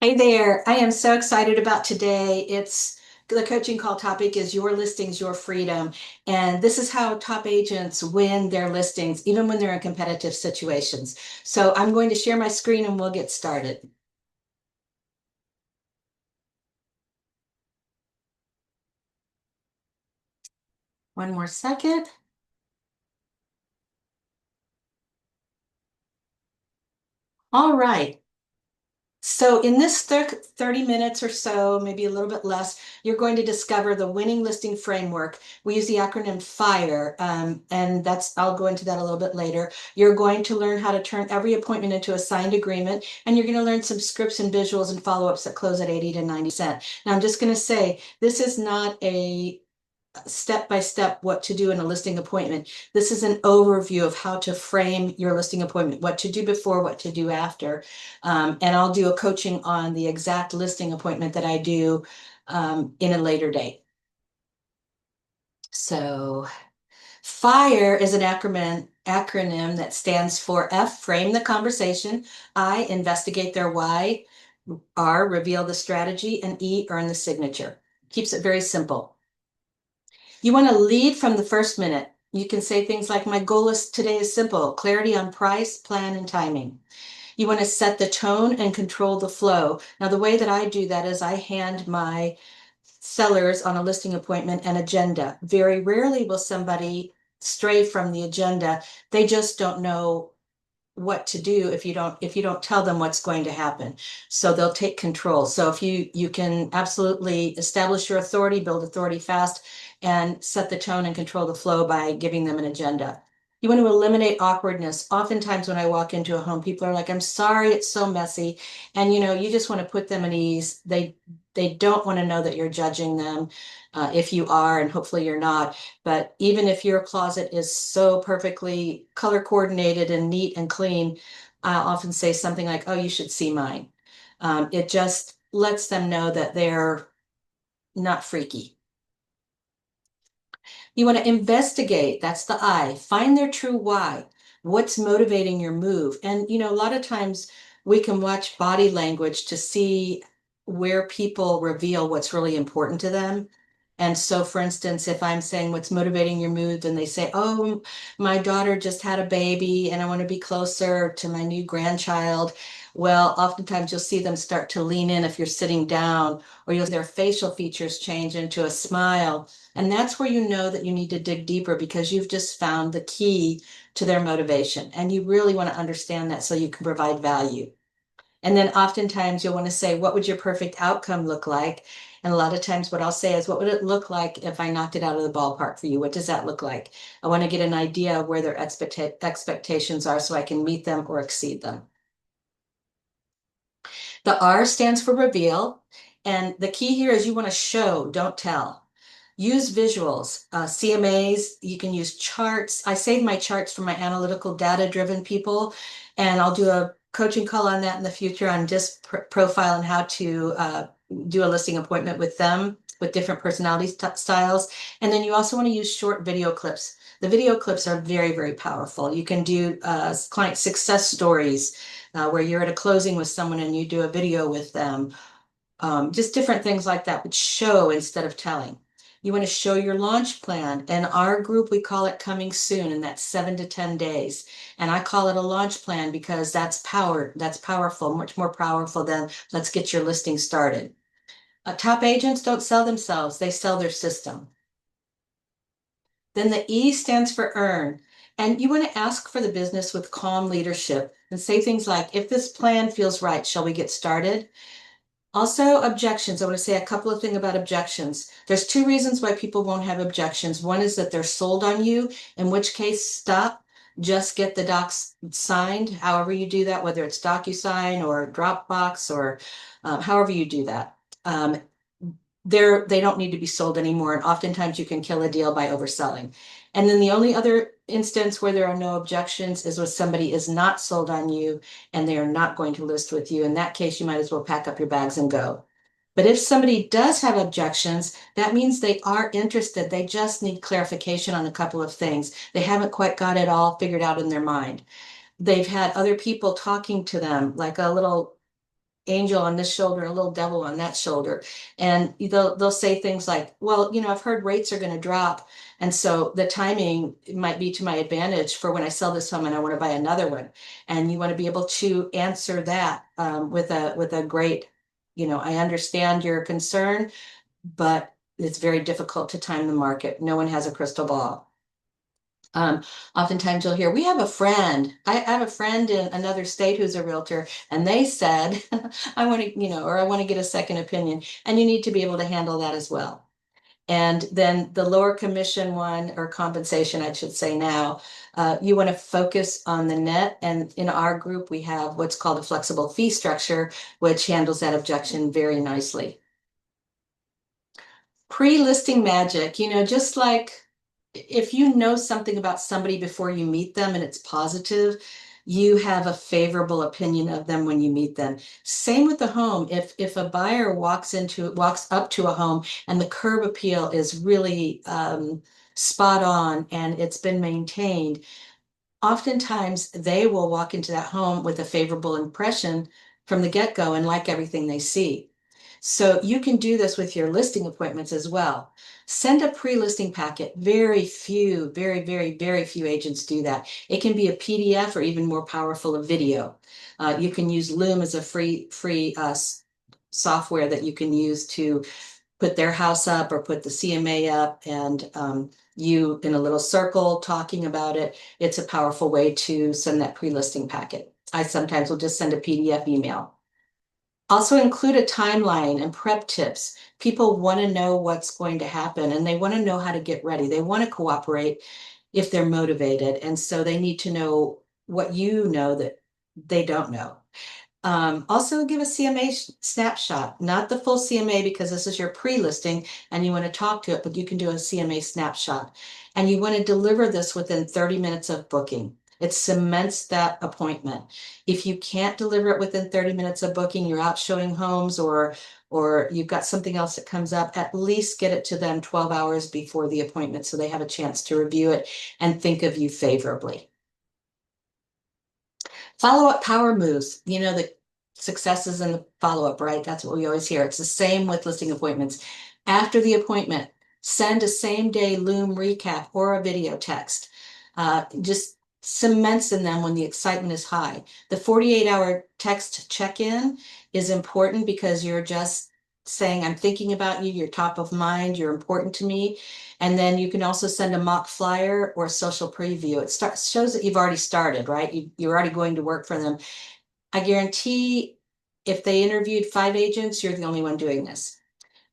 Hey there. I am so excited about today. It's the coaching call topic is your listings, your freedom. And this is how top agents win their listings, even when they're in competitive situations. So I'm going to share my screen and we'll get started. One more second. All right. So in this 30 minutes or so, maybe a little bit less, you're going to discover the winning listing framework. We use the acronym FIRE, and I'll go into that a little bit later. You're going to learn how to turn every appointment into a signed agreement, and you're going to learn some scripts and visuals and follow-ups that close at 80 to 90%. Now, I'm just going to say, this is not a step by step what to do in a listing appointment. This is an overview of how to frame your listing appointment, what to do before, what to do after. And I'll do a coaching on the exact listing appointment that I do in a later date. So FIRE is an acronym that stands for F, frame the conversation, I, investigate their why, R, reveal the strategy, and E, earn the signature. Keeps it very simple. You want to lead from the first minute. You can say things like, my goal is today is simple, clarity on price, plan, and timing. You want to set the tone and control the flow. Now, the way that I do that is I hand my sellers on a listing appointment an agenda. Very rarely will somebody stray from the agenda. They just don't know what to do if you don't tell them what's going to happen. So they'll take control. So if you can absolutely establish your authority, build authority fast, and set the tone and control the flow by giving them an agenda. You want to eliminate awkwardness. Oftentimes when I walk into a home, people are like, I'm sorry, it's so messy. And you just want to put them at ease. They don't want to know that you're judging them, if you are, and hopefully you're not. But even if your closet is so perfectly color coordinated and neat and clean, I'll often say something like, oh, you should see mine. It just lets them know that they're not freaky. You want to investigate. That's the I. Find their true why. What's motivating your move? And, a lot of times we can watch body language to see where people reveal what's really important to them. And so, for instance, if I'm saying what's motivating your mood, and they say, oh, my daughter just had a baby and I want to be closer to my new grandchild. Well, oftentimes you'll see them start to lean in if you're sitting down, or you'll see their facial features change into a smile. And that's where you know that you need to dig deeper because you've just found the key to their motivation. And you really want to understand that so you can provide value. And then oftentimes you'll want to say, what would your perfect outcome look like? And a lot of times what I'll say is, what would it look like if I knocked it out of the ballpark for you? What does that look like? I want to get an idea of where their expectations are so I can meet them or exceed them. The R stands for reveal. And the key here is you want to show, don't tell. Use visuals, CMAs, you can use charts. I save my charts for my analytical data driven people, and I'll do a coaching call on that in the future on disc profile and how to do a listing appointment with them with different personality styles. And then you also want to use short video clips. The video clips are very, very powerful. You can do client success stories where you're at a closing with someone and you do a video with them, just different things like that, but show instead of telling. You want to show your launch plan. In our group, we call it coming soon, and that's 7 to 10 days. And I call it a launch plan because that's powerful, much more powerful than let's get your listing started. Top agents don't sell themselves, they sell their system. Then the E stands for earn. And you want to ask for the business with calm leadership and say things like, if this plan feels right, shall we get started? Also, objections. I want to say a couple of things about objections. There's two reasons why people won't have objections. One is that they're sold on you, in which case, stop. Just get the docs signed, however you do that, whether it's DocuSign or Dropbox or however you do that. They don't need to be sold anymore, and oftentimes you can kill a deal by overselling. And then the only other instance where there are no objections is when somebody is not sold on you and they are not going to list with you. In that case, you might as well pack up your bags and go. But if somebody does have objections, that means they are interested. They just need clarification on a couple of things. They haven't quite got it all figured out in their mind. They've had other people talking to them, like a little angel on this shoulder, a little devil on that shoulder. And they'll say things like, well, I've heard rates are going to drop. And so the timing might be to my advantage for when I sell this home and I want to buy another one. And you want to be able to answer that with a great, I understand your concern, but it's very difficult to time the market. No one has a crystal ball. Oftentimes you'll hear, we have a friend. I have a friend in another state who's a realtor, and they said, I want to, or I want to get a second opinion. And you need to be able to handle that as well. And then the lower commission one, or compensation, I should say now, you want to focus on the net. And in our group, we have what's called a flexible fee structure, which handles that objection very nicely. Pre-listing magic, just like if you know something about somebody before you meet them and it's positive, you have a favorable opinion of them when you meet them. Same with the home. If a buyer walks up to a home and the curb appeal is really spot on and it's been maintained, oftentimes they will walk into that home with a favorable impression from the get-go and like everything they see. So you can do this with your listing appointments as well. Send a pre-listing packet. Very few, very, very, very few agents do that. It can be a PDF or even more powerful, a video. You can use Loom as a free software that you can use to put their house up or put the CMA up, and you in a little circle talking about it. It's a powerful way to send that pre-listing packet. I sometimes will just send a PDF email. Also include a timeline and prep tips. People want to know what's going to happen and they want to know how to get ready. They want to cooperate if they're motivated. And so they need to know what you know that they don't know. Also give a CMA snapshot, not the full CMA because this is your pre-listing and you want to talk to it, but you can do a CMA snapshot. And you want to deliver this within 30 minutes of booking. It cements that appointment. If you can't deliver it within 30 minutes of booking, you're out showing homes or you've got something else that comes up, at least get it to them 12 hours before the appointment so they have a chance to review it and think of you favorably. Follow-up power moves, the successes and the follow-up, right? That's what we always hear. It's the same with listing appointments. After the appointment, send a same-day Loom recap or a video text. Just cements in them when the excitement is high. The 48-hour text check-in is important because you're just saying, I'm thinking about you, you're top of mind, you're important to me. And then you can also send a mock flyer or a social preview. It shows that you've already started, right? You're already going to work for them. I guarantee if they interviewed 5 agents, you're the only one doing this.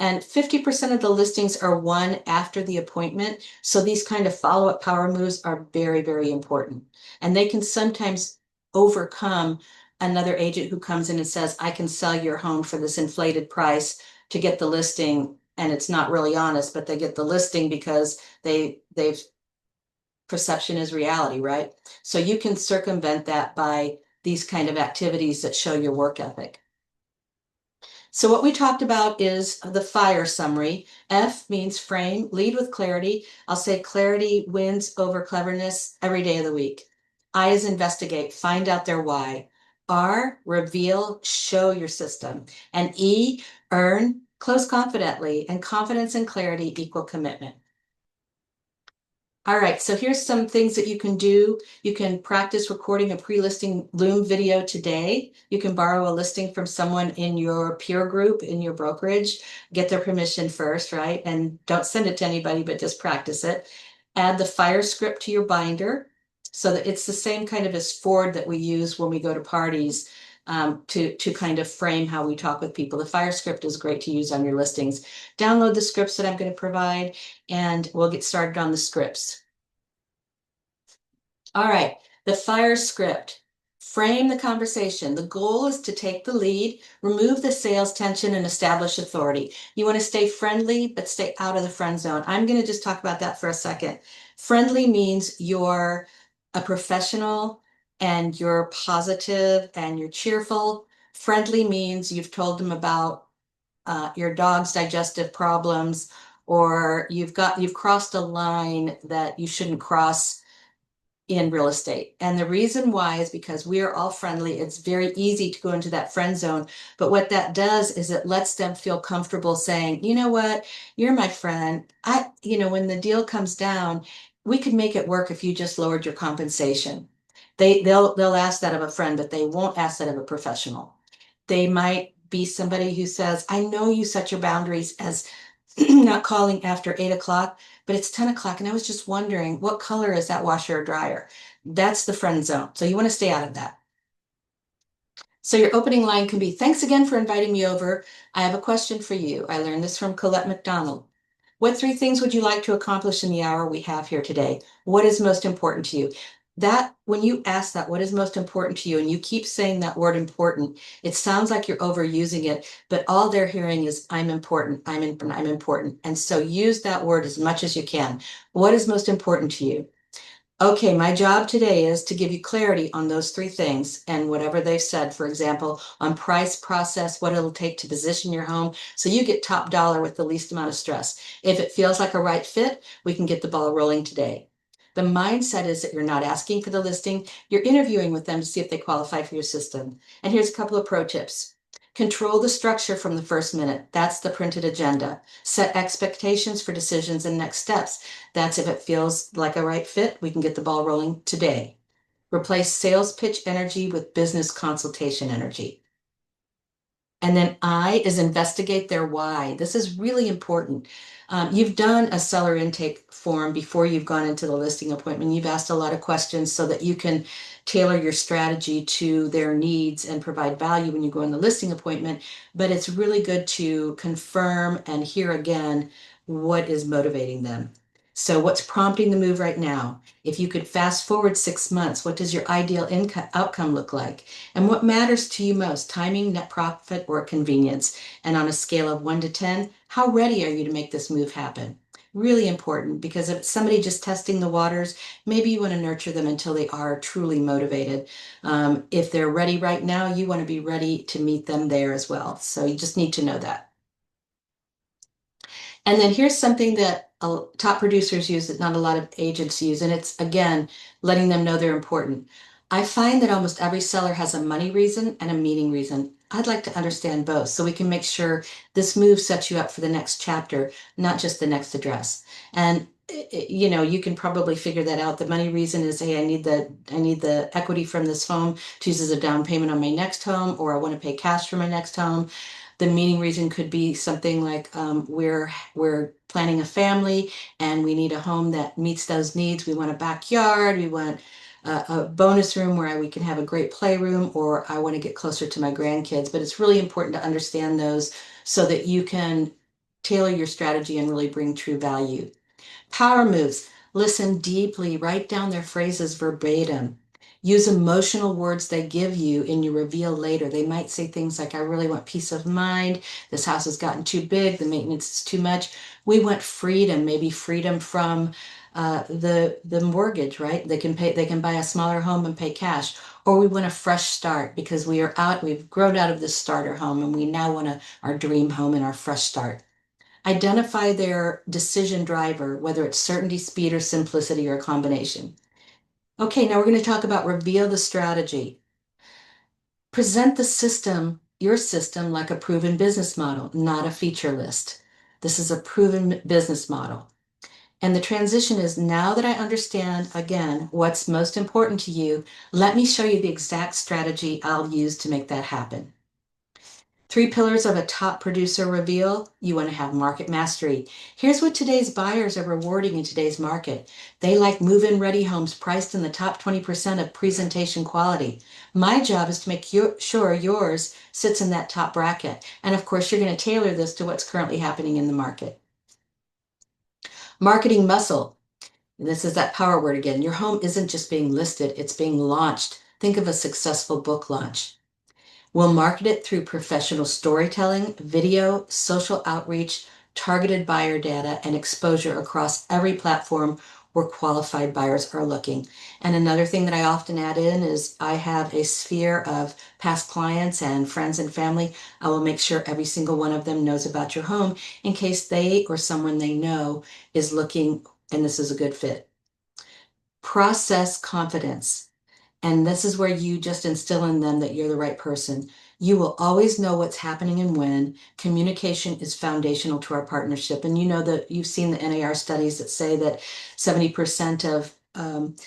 And 50% of the listings are won after the appointment. So these kind of follow-up power moves are very, very important. And they can sometimes overcome another agent who comes in and says, I can sell your home for this inflated price to get the listing. And it's not really honest, but they get the listing because they've perception is reality, right? So you can circumvent that by these kind of activities that show your work ethic. So what we talked about is the FIRE summary. F means frame, lead with clarity. I'll say clarity wins over cleverness every day of the week. I is investigate, find out their why. R, reveal, show your system. And E, earn, close confidently. And confidence and clarity equal commitment. All right, so here's some things that you can do. You can practice recording a pre-listing Loom video today. You can borrow a listing from someone in your peer group, in your brokerage, get their permission first, right? And don't send it to anybody, but just practice it. Add the FIRE script to your binder so that it's the same kind of as Ford that we use when we go to parties to kind of frame how we talk with people. The FIRE script is great to use on your listings. Download the scripts that I'm going to provide, and we'll get started on the scripts. All right, the FIRE script. Frame the conversation. The goal is to take the lead, remove the sales tension, and establish authority. You want to stay friendly, but stay out of the friend zone. I'm going to just talk about that for a second. Friendly means you're a professional and you're positive and you're cheerful. Friendly means you've told them about your dog's digestive problems, or you've crossed a line that you shouldn't cross in real estate. And the reason why is because we are all friendly. It's very easy to go into that friend zone. But what that does is it lets them feel comfortable saying, you know what, you're my friend. When the deal comes down, we could make it work if you just lowered your compensation. They'll ask that of a friend, but they won't ask that of a professional. They might be somebody who says, I know you set your boundaries as not calling after 8 o'clock, but it's 10 o'clock. And I was just wondering, what color is that washer or dryer? That's the friend zone. So you want to stay out of that. So your opening line can be, thanks again for inviting me over. I have a question for you. I learned this from Colette McDonald. What three things would you like to accomplish in the hour we have here today? What is most important to you? That when you ask that, what is most important to you, and you keep saying that word important, it sounds like you're overusing it, but all they're hearing is I'm important, I'm important, I'm important. And so use that word as much as you can. What is most important to you? Okay, my job today is to give you clarity on those three things and whatever they've said, for example, on price, process, what it'll take to position your home so you get top dollar with the least amount of stress. If it feels like a right fit, we can get the ball rolling today. The mindset is that you're not asking for the listing, you're interviewing with them to see if they qualify for your system. And here's a couple of pro tips. Control the structure from the first minute. That's the printed agenda. Set expectations for decisions and next steps. That's if it feels like a right fit, we can get the ball rolling today. Replace sales pitch energy with business consultation energy. And then I is investigate their why. This is really important. You've done a seller intake form before you've gone into the listing appointment. You've asked a lot of questions so that you can tailor your strategy to their needs and provide value when you go in the listing appointment. But it's really good to confirm and hear again what is motivating them. So what's prompting the move right now? If you could fast forward 6 months, what does your ideal income outcome look like? And what matters to you most, timing, net profit, or convenience? And on a scale of 1 to 10, how ready are you to make this move happen? Really important, because if it's somebody just testing the waters, maybe you want to nurture them until they are truly motivated. If they're ready right now, you want to be ready to meet them there as well. So you just need to know that. And then here's something that top producers use that not a lot of agents use. And it's, again, letting them know they're important. I find that almost every seller has a money reason and a meaning reason. I'd like to understand both so we can make sure this move sets you up for the next chapter, not just the next address. And you can probably figure that out. The money reason is, hey, I need the equity from this home to use as a down payment on my next home, or I want to pay cash for my next home. The meaning reason could be something like we're planning a family and we need a home that meets those needs. We want a backyard, we want a bonus room where we can have a great playroom, or I want to get closer to my grandkids. But it's really important to understand those so that you can tailor your strategy and really bring true value. Power moves. Listen deeply, write down their phrases verbatim. Use emotional words they give you in your reveal later. They might say things like, I really want peace of mind. This house has gotten too big. The maintenance is too much. We want freedom, maybe freedom from the mortgage, right? They can buy a smaller home and pay cash. Or we want a fresh start because we've grown out of this starter home and we now want our dream home and our fresh start. Identify their decision driver, whether it's certainty, speed, or simplicity, or a combination. Okay, now we're going to talk about reveal the strategy. Present the system, your system, like a proven business model, not a feature list. This is a proven business model. And the transition is, now that I understand, again, what's most important to you, let me show you the exact strategy I'll use to make that happen. 3 pillars of a top producer reveal. You want to have market mastery. Here's what today's buyers are rewarding in today's market. They like move-in ready homes priced in the top 20% of presentation quality. My job is to make sure yours sits in that top bracket. And of course, you're going to tailor this to what's currently happening in the market. Marketing muscle. This is that power word again. Your home isn't just being listed, it's being launched. Think of a successful book launch. We'll market it through professional storytelling, video, social outreach, targeted buyer data, and exposure across every platform where qualified buyers are looking. And another thing that I often add in is I have a sphere of past clients and friends and family. I will make sure every single one of them knows about your home in case they or someone they know is looking and this is a good fit. Process confidence. And this is where you just instill in them that you're the right person. You will always know what's happening and when. Communication is foundational to our partnership. And you know that you've seen the NAR studies that say that 70% of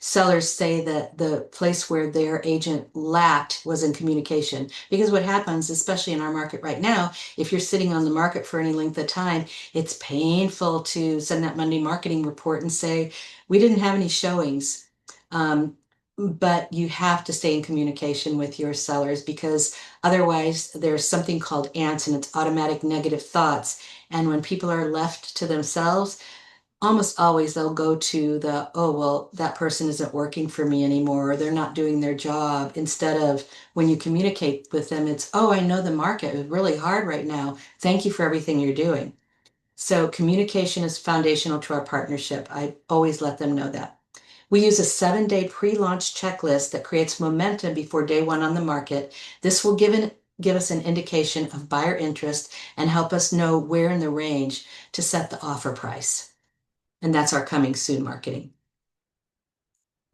sellers say that the place where their agent lacked was in communication. Because what happens, especially in our market right now, if you're sitting on the market for any length of time, it's painful to send that Monday marketing report and say, we didn't have any showings. But you have to stay in communication with your sellers because otherwise there's something called ants and it's automatic negative thoughts. And when people are left to themselves, almost always they'll go to the, oh, well, that person isn't working for me anymore, or they're not doing their job. Instead of when you communicate with them, it's, oh, I know the market is really hard right now. Thank you for everything you're doing. So communication is foundational to our partnership. I always let them know that. We use a 7-day pre-launch checklist that creates momentum before day one on the market. This will give us an indication of buyer interest and help us know where in the range to set the offer price. And that's our coming soon marketing.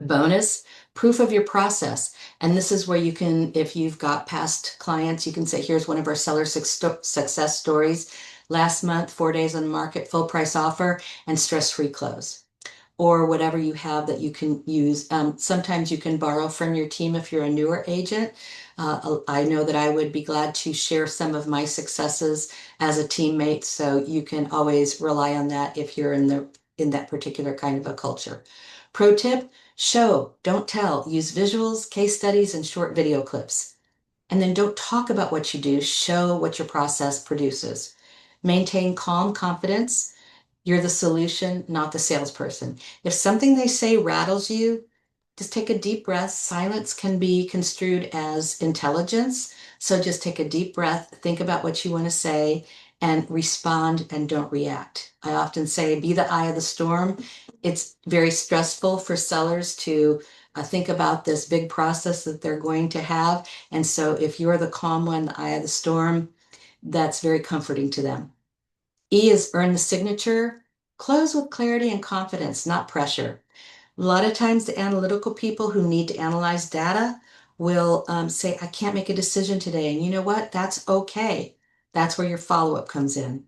Bonus, proof of your process. And this is where you can, if you've got past clients, you can say, here's one of our seller success stories. Last month, 4 days on the market, full price offer, and stress-free close. Or whatever you have that you can use. Sometimes you can borrow from your team if you're a newer agent. I know that I would be glad to share some of my successes as a teammate, so you can always rely on that if you're in that particular kind of a culture. Pro tip, show, don't tell. Use visuals, case studies, and short video clips. And then don't talk about what you do, show what your process produces. Maintain calm confidence. You're the solution, not the salesperson. If something they say rattles you, just take a deep breath. Silence can be construed as intelligence. So just take a deep breath, think about what you want to say, and respond and don't react. I often say, be the eye of the storm. It's very stressful for sellers to think about this big process that they're going to have. And so if you're the calm one, the eye of the storm, that's very comforting to them. E is earn the signature. Close with clarity and confidence, not pressure. A lot of times, the analytical people who need to analyze data will say, I can't make a decision today. And you know what? That's okay. That's where your follow up comes in.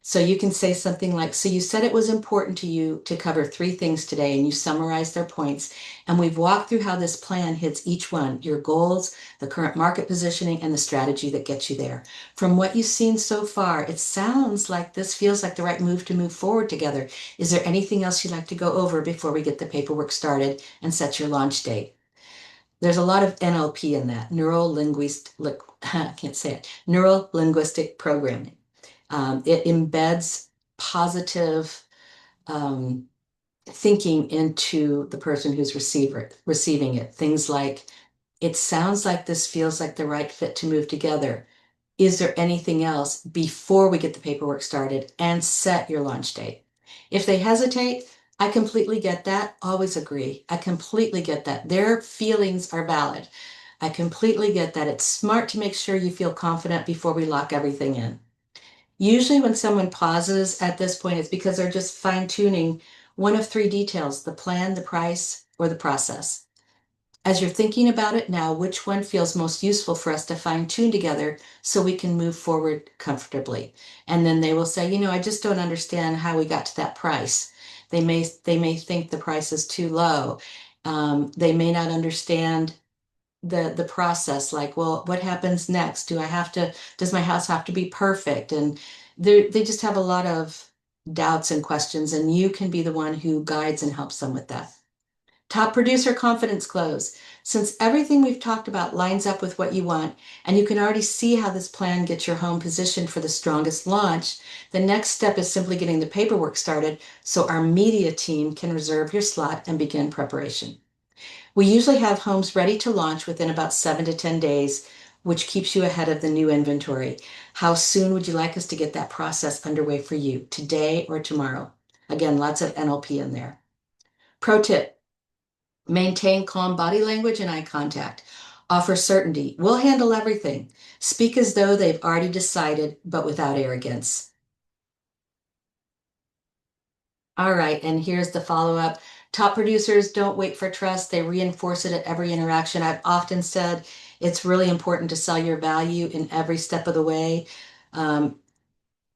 So you can say something like, so you said it was important to you to cover 3 things today, and you summarize their points. And we've walked through how this plan hits each one, your goals, the current market positioning, and the strategy that gets you there. From what you've seen so far, it sounds like this feels like the right move to move forward together. Is there anything else you'd like to go over before we get the paperwork started and set your launch date? There's a lot of NLP in that, I can't say it, neuro linguistic programming. It embeds positive thinking into the person who's receiving it. Things like, it sounds like this feels like the right fit to move together. Is there anything else before we get the paperwork started and set your launch date? If they hesitate, I completely get that. Always agree. I completely get that. Their feelings are valid. I completely get that. It's smart to make sure you feel confident before we lock everything in. Usually when someone pauses at this point, it's because they're just fine tuning one of 3 details, the plan, the price, or the process. As you're thinking about it now, which one feels most useful for us to fine tune together so we can move forward comfortably? And then they will say, I just don't understand how we got to that price. They may think the price is too low. They may not understand the process, like, well, what happens next? Does my house have to be perfect? And they just have a lot of doubts and questions, and you can be the one who guides and helps them with that. Top producer confidence close. Since everything we've talked about lines up with what you want, and you can already see how this plan gets your home positioned for the strongest launch, the next step is simply getting the paperwork started so our media team can reserve your slot and begin preparation. We usually have homes ready to launch within about 7 to 10 days, which keeps you ahead of the new inventory. How soon would you like us to get that process underway for you, today or tomorrow? Again, lots of NLP in there. Pro tip, maintain calm body language and eye contact. Offer certainty. We'll handle everything. Speak as though they've already decided, but without arrogance. All right, and here's the follow-up. Top producers don't wait for trust, they reinforce it at every interaction. I've often said it's really important to sell your value in every step of the way. Um,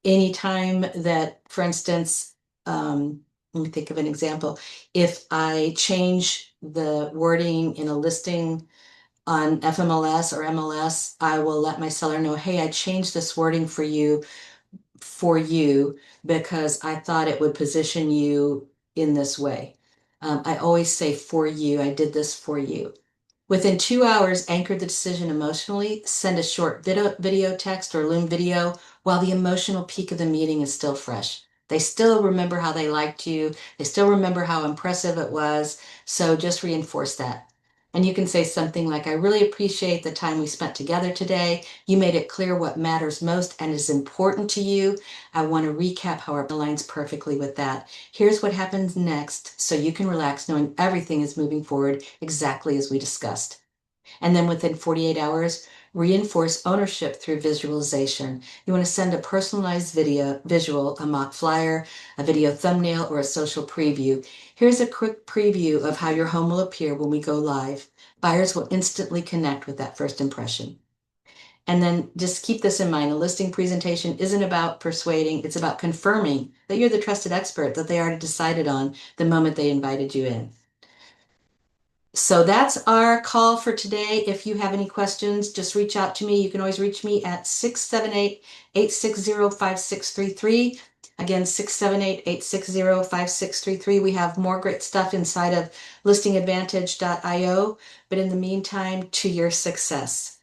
Anytime that, for instance, let me think of an example. If I change the wording in a listing on FMLS or MLS, I will let my seller know, hey, I changed this wording for you because I thought it would position you in this way. I always say for you, I did this for you. Within 2 hours, anchor the decision emotionally, send a short video text or Loom video while the emotional peak of the meeting is still fresh. They still remember how they liked you. They still remember how impressive it was. So just reinforce that. And you can say something like, I really appreciate the time we spent together today. You made it clear what matters most and is important to you. I want to recap how it aligns perfectly with that. Here's what happens next so you can relax knowing everything is moving forward exactly as we discussed. And then within 48 hours, reinforce ownership through visualization. You want to send a personalized visual, a mock flyer, a video thumbnail, or a social preview. Here's a quick preview of how your home will appear when we go live. Buyers will instantly connect with that first impression. And then just keep this in mind. A listing presentation isn't about persuading, it's about confirming that you're the trusted expert that they already decided on the moment they invited you in. So that's our call for today. If you have any questions, just reach out to me. You can always reach me at 678-860-5633. Again, 678-860-5633. We have more great stuff inside of listingadvantage.io. But in the meantime, to your success.